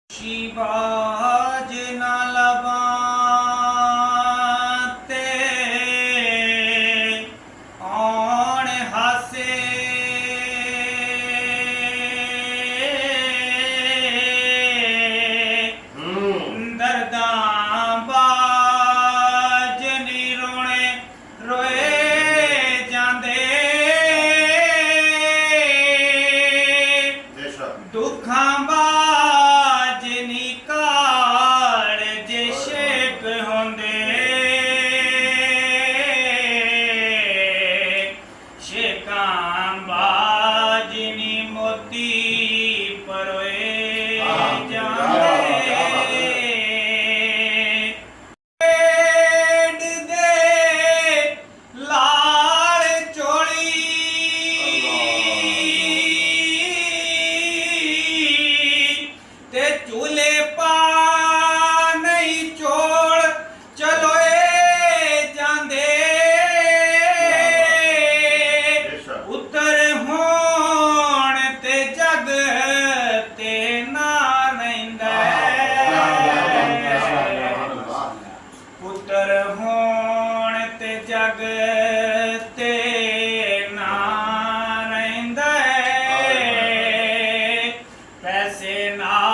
शिवाज न लबाते आण हासे दर्दां बाज नी रोने रोए जांदे दुखां जग ते ना रहिंदा पैसे ना